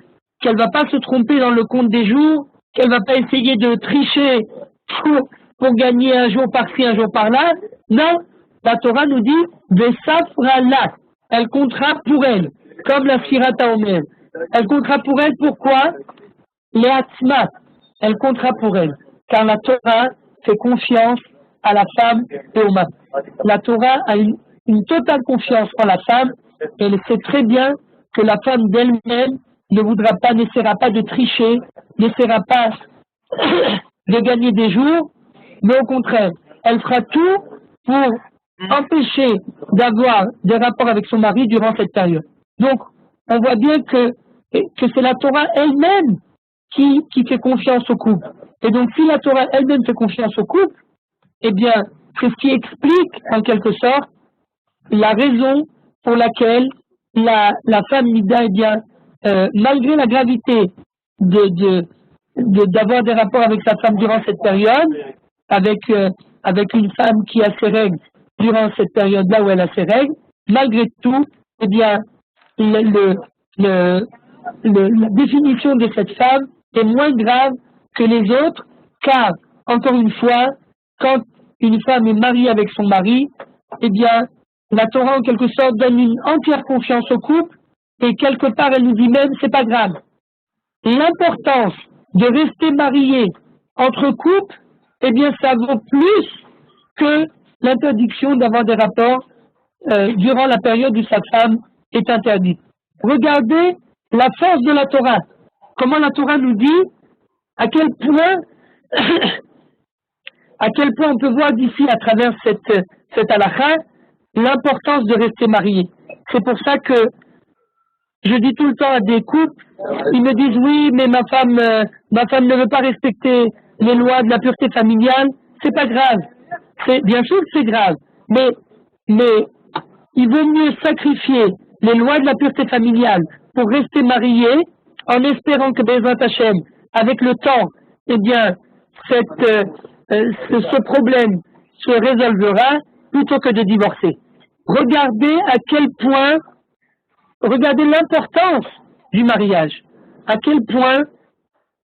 qu'elle va pas se tromper dans le compte des jours, qu'elle va pas essayer de tricher pour gagner un jour par-ci, un jour par-là? Non, la Torah nous dit Vesafrala, elle comptera pour elle, comme la Sfirata Omer. Elle comptera pour elle, pourquoi? Les Hatzmat, elle comptera pour elle, car la Torah fait confiance à la femme et au mari. la Torah a une totale confiance en la femme, et elle sait très bien que la femme d'elle-même n'essaiera pas de tricher, n'essaiera pas de gagner des jours, mais au contraire, elle fera tout pour empêcher d'avoir des rapports avec son mari durant cette période. Donc, on voit bien que c'est la Torah elle-même qui fait confiance au couple. Et donc, si la Torah elle-même fait confiance au couple, eh bien, c'est ce qui explique, en quelque sorte, la raison pour laquelle la femme Nida, eh bien, malgré la gravité d'avoir des rapports avec sa femme durant cette période, avec une femme qui a ses règles durant cette période-là où elle a ses règles, malgré tout, eh bien, la définition de cette femme est moins grave que les autres, car, encore une fois, quand une femme est mariée avec son mari, eh bien, la Torah, en quelque sorte, donne une entière confiance au couple, et quelque part, elle nous dit même, c'est pas grave. L'importance de rester marié entre couples, eh bien, ça vaut plus que l'interdiction d'avoir des rapports durant la période où sa femme est interdite. Regardez la force de la Torah. Comment la Torah nous dit à quel point on peut voir d'ici à travers cette halakha l'importance de rester marié. C'est pour ça que je dis tout le temps à des couples, ils me disent oui, mais ma femme ne veut pas respecter les lois de la pureté familiale. C'est pas grave. Bien sûr que c'est grave, mais il vaut mieux sacrifier les lois de la pureté familiale pour rester marié en espérant que Bezrat Hashem, avec le temps, eh bien, ce problème se résolvera plutôt que de divorcer. Regardez l'importance du mariage. À quel point,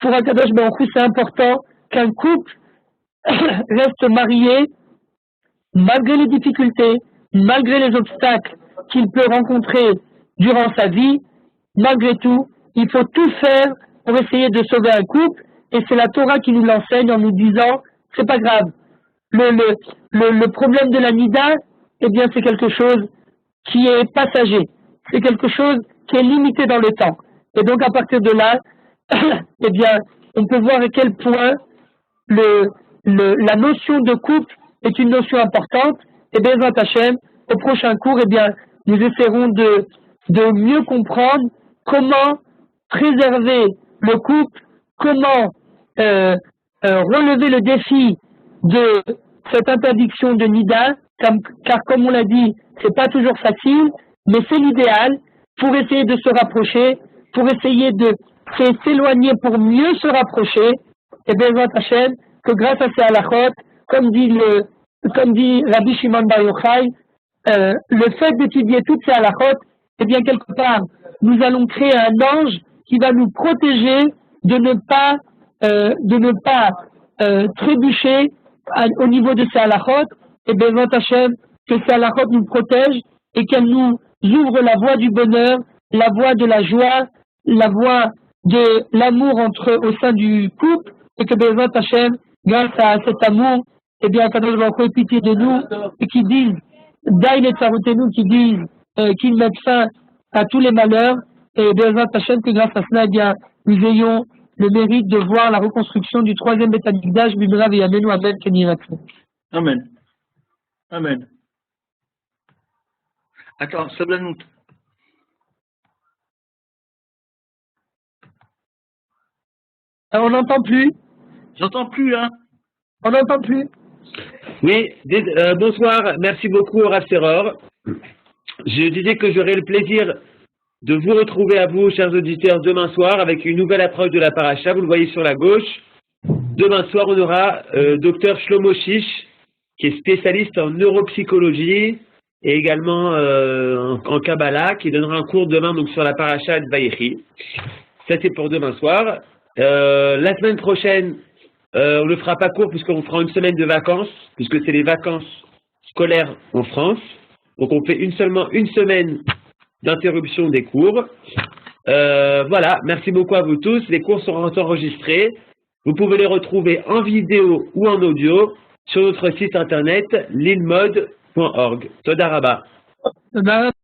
pour Akadosh Baruch Hu, c'est important qu'un couple reste marié malgré les difficultés, malgré les obstacles qu'il peut rencontrer durant sa vie. Malgré tout, il faut tout faire pour essayer de sauver un couple, et c'est la Torah qui nous l'enseigne en nous disant, c'est pas grave. Le problème de la nida, eh bien, c'est quelque chose qui est passager. C'est quelque chose qui est limité dans le temps. Et donc, à partir de là, eh bien, on peut voir à quel point la notion de couple est une notion importante. Et bien, Bezrat Hashem, au prochain cours, eh bien, nous essaierons de mieux comprendre comment préserver le couple, comment relever le défi de cette interdiction de nida, car comme on l'a dit, c'est pas toujours facile, mais c'est l'idéal pour essayer de se rapprocher, pour essayer de s'éloigner pour mieux se rapprocher. Et Bezrat Hashem, que grâce à ces halachot, comme dit Rabbi Shimon Bar Yochai, le fait d'étudier toutes ces halachot, eh bien quelque part, nous allons créer un ange qui va nous protéger de ne pas trébucher au niveau de ces halachot. Et Bezrat Hashem, que ces halachot nous protègent et qu'elles nous ouvrent la voie du bonheur, la voie de la joie, la voie de l'amour au sein du couple, et que Bezrat Hashem, grâce à cet amour, eh bien, Kadosh Baruch Hu ait pitié de nous, et qui disent, Daïn et Tsarotenu, qui disent qu'ils mettent fin à tous les malheurs, et Bezrat Hashem, que grâce à cela, eh bien, nous ayons le mérite de voir la reconstruction du troisième Beth Amikdash, Bimra V'Yamenu, Amen, Keniratzeh. Amen. Amen. Attends, Sablanout. On n'entend plus. J'entends plus, hein. On n'entend plus. Oui, bonsoir, merci beaucoup Rav Seror. Je disais que j'aurai le plaisir de vous retrouver à vous, chers auditeurs, demain soir avec une nouvelle approche de la paracha. Vous le voyez sur la gauche. Demain soir, on aura Dr Shlomo Shish, qui est spécialiste en neuropsychologie et également en Kabbalah, qui donnera un cours demain donc sur la paracha de Vayechi. Ça, c'est pour demain soir. La semaine prochaine, on ne le fera pas court puisqu'on fera une semaine de vacances, puisque c'est les vacances scolaires en France. Donc on fait seulement une semaine d'interruption des cours. Voilà, merci beaucoup à vous tous. Les cours seront enregistrés. Vous pouvez les retrouver en vidéo ou en audio sur notre site internet lilmod.org. Toda Rabba.